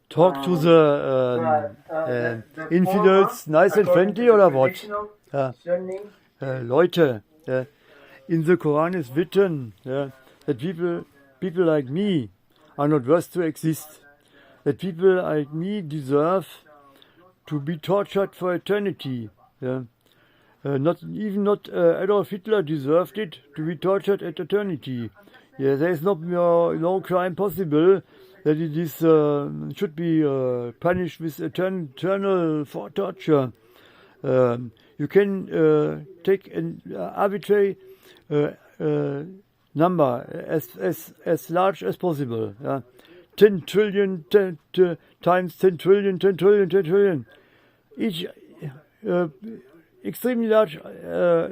talk to the infidels nice and friendly or what? Ja. Leute, in the Quran is written that people like me are not worth to exist. That people like me deserve to be tortured for eternity. Not Adolf Hitler deserved it to be tortured at eternity. There is no crime possible that it is should be punished with eternal for torture. You can take an arbitrary number as large as possible. 10 trillion times 10 trillion, 10 trillion, 10 trillion. Each extremely large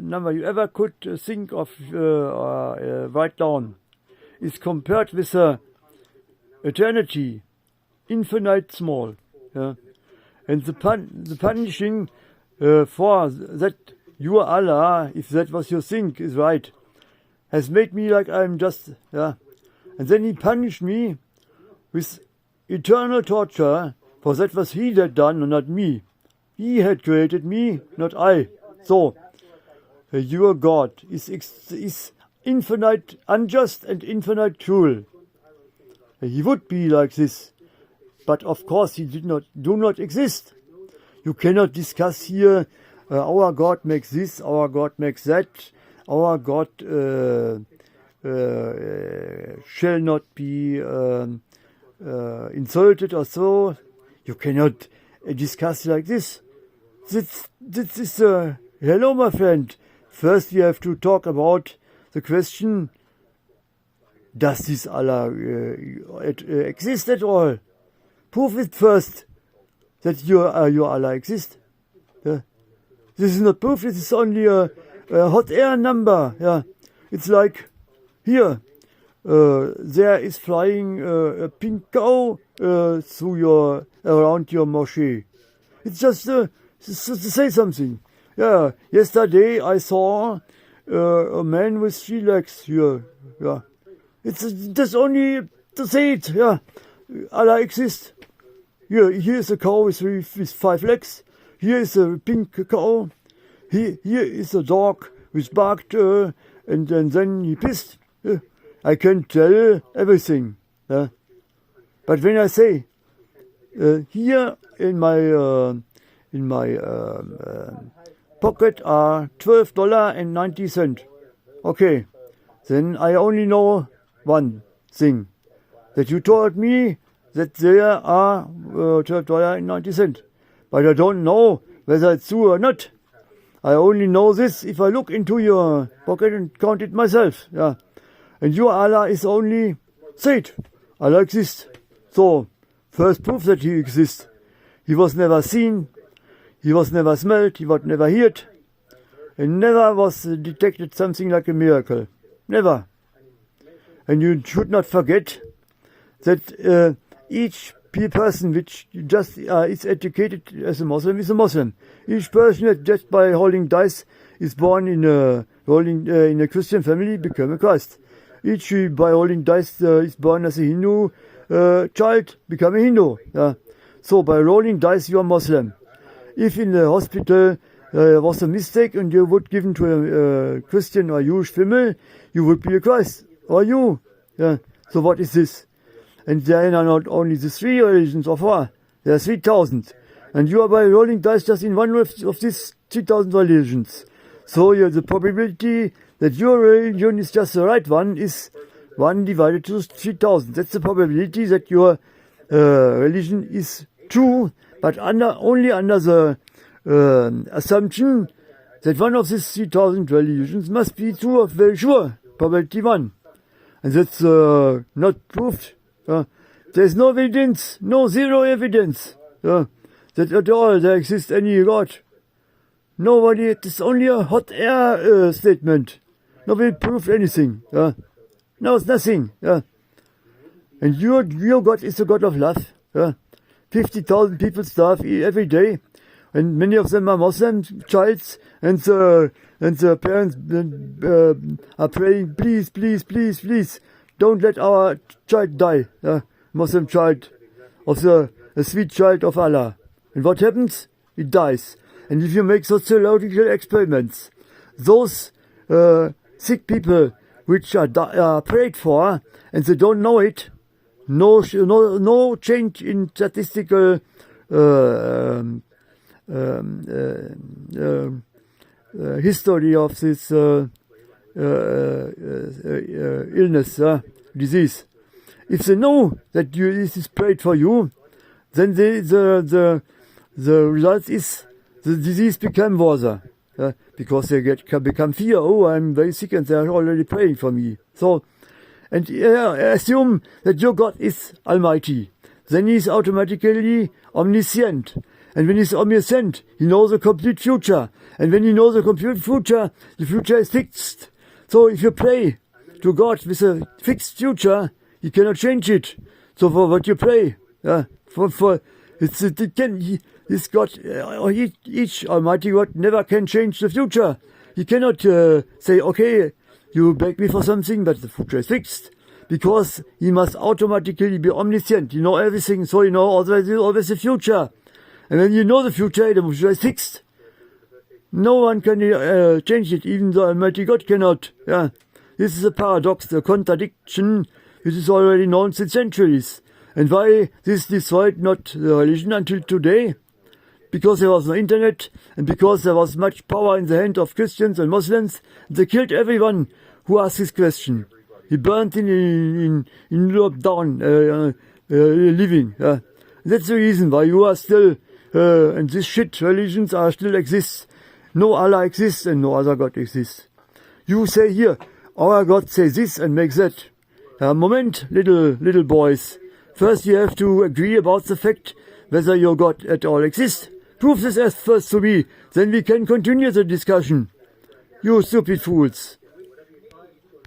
number you ever could think of write down is compared with eternity, infinite small. And the punishing for that your Allah, if that was you think is right, has made me like I'm just, and then he punished me with eternal torture, for that was he that done and not me. He had created me, not I. So, your God is infinite, unjust and infinite cruel. He would be like this, but of course he do not exist. You cannot discuss here, our God makes this, our God makes that, our God shall not be insulted or so. You cannot discuss like this. This is hello, my friend. First, we have to talk about the question: does this Allah exist at all? Prove it first that your Allah exists. This is not proof. This is only a hot air number. It's like here. There is flying a pink cow around your moschee. It's just to say something. Yesterday I saw a man with 3 legs here. It's just only to say it. Allah exists. Here is a cow with 5 legs. Here is a pink cow. Here is a dog which barked and then he pissed. I can tell everything. But when I say here in my pocket are $12.90. Okay, then I only know one thing, that you told me that there are $12.90. But I don't know whether it's true or not. I only know this if I look into your pocket and count it myself. And your Allah is only said, Allah exists. So, first proof that he exists. He was never seen, he was never smelled, he was never heard, and never was detected something like a miracle. Never. And you should not forget that each person which just is educated as a Muslim is a Muslim. Each person that just by rolling dice is born in a Christian family become a Christ. Each by rolling dice is born as a Hindu child, become a Hindu. So by rolling dice you are Muslim. If in the hospital was a mistake and you would given to a Christian or Jewish family, you would be a Christ. Or you. So what is this? And there are not only the 3 religions of war, there are 3,000. And you are by rolling dice just in one of these 3,000 religions. So the probability that your religion is just the right one is 1 divided to 3,000. That's the probability that your religion is true, but only under the assumption that one of these 3,000 religions must be true or very sure. Probability 1. And that's not proved. There's no evidence, zero evidence that at all there exists any God. Nobody, it is only a hot air statement. Nobody proved anything. No, it's nothing. And your God is a God of love. 50,000 people starve every day, and many of them are Muslim childs, and the parents are praying, please, please, please, please, don't let our child die. Muslim child, of a sweet child of Allah. And what happens? It dies. And if you make sociological experiments, those sick people which are prayed for and they don't know it, no change in statistical history of this illness, disease. If they know that this is prayed for you, then the result is the disease become worse. Because they become fear. Oh, I'm very sick, and they are already praying for me. So, and assume that your God is Almighty. Then He is automatically omniscient. And when He's omniscient, He knows the complete future. And when He knows the complete future, the future is fixed. So if you pray to God with a fixed future, He cannot change it. So for what you pray, this God, each Almighty God never can change the future. He cannot say, okay, you beg me for something, but the future is fixed. Because He must automatically be omniscient. You know everything, so you know always the future. And when you know the future is fixed. No one can change it, even the Almighty God cannot. Yeah. This is a paradox, the contradiction, which is already known since centuries. And why this destroyed not the religion until today? Because there was no internet, and because there was much power in the hand of Christians and Muslims. They killed everyone who asked this question. He burned in Europe down, living. That's the reason why you are still, and these shit religions are still exist. No Allah exists and no other God exists. You say here, our God says this and makes that. Moment, little boys. First you have to agree about the fact whether your God at all exists. Prove this as first to me, then we can continue the discussion. You stupid fools.